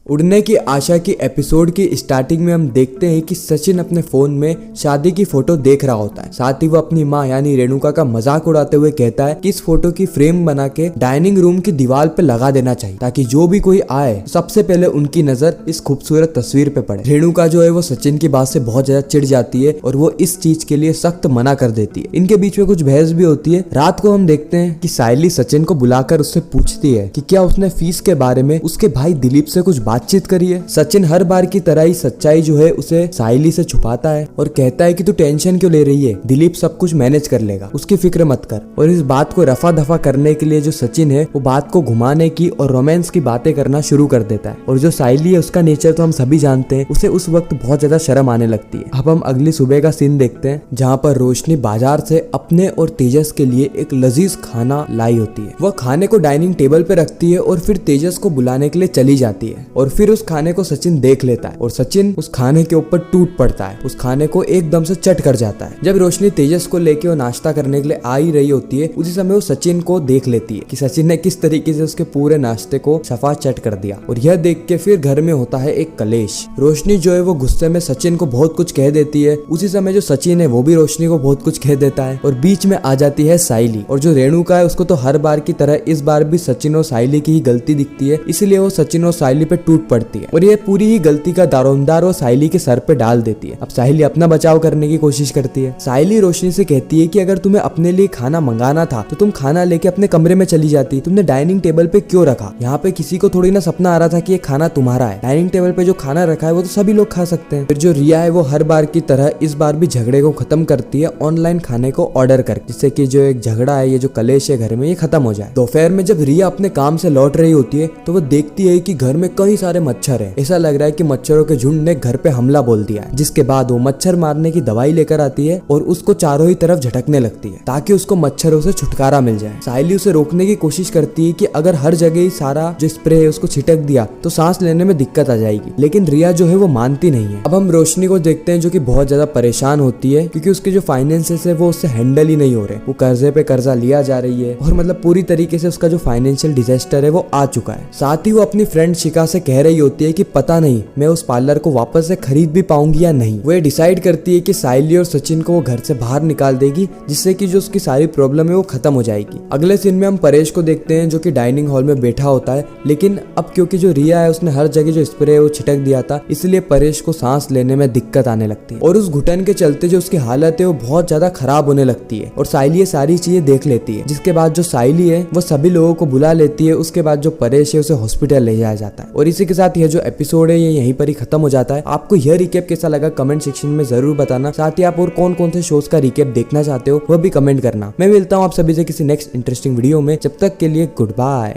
उड़ने की आशा की एपिसोड की स्टार्टिंग में हम देखते हैं कि सचिन अपने फोन में शादी की फोटो देख रहा होता है। साथ ही वो अपनी माँ यानी रेणुका का मजाक उड़ाते हुए कहता है कि इस फोटो की फ्रेम बना के डाइनिंग रूम की दीवार पे लगा देना चाहिए ताकि जो भी कोई आए सबसे पहले उनकी नजर इस खूबसूरत तस्वीर पे पड़े। रेणुका जो है वो सचिन की बात से बहुत ज्यादा चिढ़ जाती है और वो इस चीज के लिए सख्त मना कर देती है। इनके बीच में कुछ बहस भी होती है। रात को हम देखते हैं कि सायली सचिन को बुलाकर उससे पूछती है कि क्या उसने फीस के बारे में उसके भाई दिलीप से कुछ बातचीत करी है। सचिन हर बार की तरह ही सच्चाई जो है उसे सायली से छुपाता है और कहता है कि तू टेंशन क्यों ले रही है, दिलीप सब कुछ मैनेज कर लेगा, उसकी फिक्र मत कर। और इस बात को रफा दफा करने के लिए जो सचिन है वो बात को घुमाने की और रोमांस की बातें करना शुरू कर देता है। और जो सायली है उसका नेचर तो हम सभी जानते हैं, उसे उस वक्त बहुत ज्यादा शर्म आने लगती है। अब हम अगली सुबह का सीन देखते हैं जहाँ पर रोशनी बाजार से अपने और तेजस के लिए एक लजीज खाना लाई होती है। वह खाने को डाइनिंग टेबल पे रखती है और फिर तेजस को बुलाने के लिए चली जाती है। और फिर उस खाने को सचिन देख लेता है और सचिन उस खाने के ऊपर टूट पड़ता है, उस खाने को एकदम से चट कर जाता है। जब रोशनी तेजस को लेके वो नाश्ता करने के लिए आ ही रही होती है, उसी समय वो सचिन को देख लेती है कि सचिन ने किस तरीके से उसके पूरे नाश्ते को सफा चट कर दिया। और यह देख के फिर घर में होता है एक कलेश। रोशनी जो है वो गुस्से में सचिन को बहुत कुछ कह देती है। उसी समय जो सचिन है वो भी रोशनी को बहुत कुछ कह देता है और बीच में आ जाती है सायली। और जो रेणुका है उसको तो हर बार की तरह इस बार भी सचिन और सायली की ही गलती दिखती है, इसलिए वो सचिन और सायली पे टूट पड़ती है और ये पूरी ही गलती का दारोमदार वो सायली के सर पे डाल देती है। अब सायली अपना बचाव करने की कोशिश करती है। सायली रोशनी से कहती है कि अगर तुम्हें अपने लिए खाना मंगाना था तो तुम खाना लेके अपने कमरे में चली जाती, तुमने डाइनिंग टेबल पे क्यों रखा? यहाँ पे किसी को थोड़ी ना सपना आ रहा था कि ये खाना तुम्हारा है। डाइनिंग टेबल पे जो खाना रखा है वो तो सभी लोग खा सकते हैं। फिर जो रिया है वो हर बार की तरह इस बार भी झगड़े को खत्म करती है ऑनलाइन खाने को ऑर्डर कर, जिससे कि जो एक झगड़ा है, ये जो कलेश है घर में, ये खत्म हो जाए। दोपहर में जब रिया अपने काम से लौट रही होती है तो वो देखती है कि घर में कई सारे मच्छर है। ऐसा लग रहा है कि मच्छरों के झुंड ने घर पे हमला बोल दिया है। जिसके बाद वो मच्छर मारने की दवाई लेकर आती है और उसको चारों ही तरफ झटकने लगती है ताकि उसको मच्छरों से छुटकारा मिल जाए। सायली उसे रोकने की कोशिश करती है कि अगर हर जगह ही सारा जो स्प्रे है उसको छिटक दिया तो सांस लेने में दिक्कत आ जाएगी, लेकिन रिया जो है वो मानती नहीं है। अब हम रोशनी को देखते हैं जो कि बहुत ज्यादा परेशान होती है क्योंकि उसके जो फाइनेंसेस है वो उससे हैंडल ही नहीं हो रहे। वो कर्जे पे कर्जा लिया जा रही है और मतलब पूरी तरीके से उसका जो फाइनेंशियल डिजास्टर है वो आ चुका है। साथ ही वो अपनी फ्रेंड शिखा से कह रही होती है कि पता नहीं मैं उस पार्लर को वापस से खरीद भी पाऊंगी या नहीं। वो डिसाइड करती है कि सायली और सचिन को वो घर से बाहर निकाल देगी, जिससे कि जो उसकी सारी प्रॉब्लम है वो खत्म हो जाएगी। अगले सीन में हम परेश को देखते हैं जो कि डाइनिंग हॉल में बैठा होता है, लेकिन अब क्योंकि जो रिया है उसने हर जगह जो स्प्रे है वो छिटक दिया था, इसलिए परेश को सांस लेने में दिक्कत आने लगती है और उस घुटन के चलते जो उसकी हालत है वो बहुत ज्यादा खराब होने लगती है। और सायली ये सारी चीजें देख लेती है, जिसके बाद जो सायली है वो सभी लोगों को बुला लेती है। उसके बाद जो परेश है उसे हॉस्पिटल ले जाया जाता है। और इसी के साथ यह जो एपिसोड है ये यहीं पर ही खत्म हो जाता है। आपको यह रिकेप कैसा लगा कमेंट सेक्शन में जरूर बताना। साथ ही आप और कौन कौन से शोज का रिकेप देखना चाहते हो वह भी कमेंट करना। मैं मिलता हूँ आप सभी से किसी नेक्स्ट इंटरेस्टिंग वीडियो में। जब तक के लिए गुड बाय।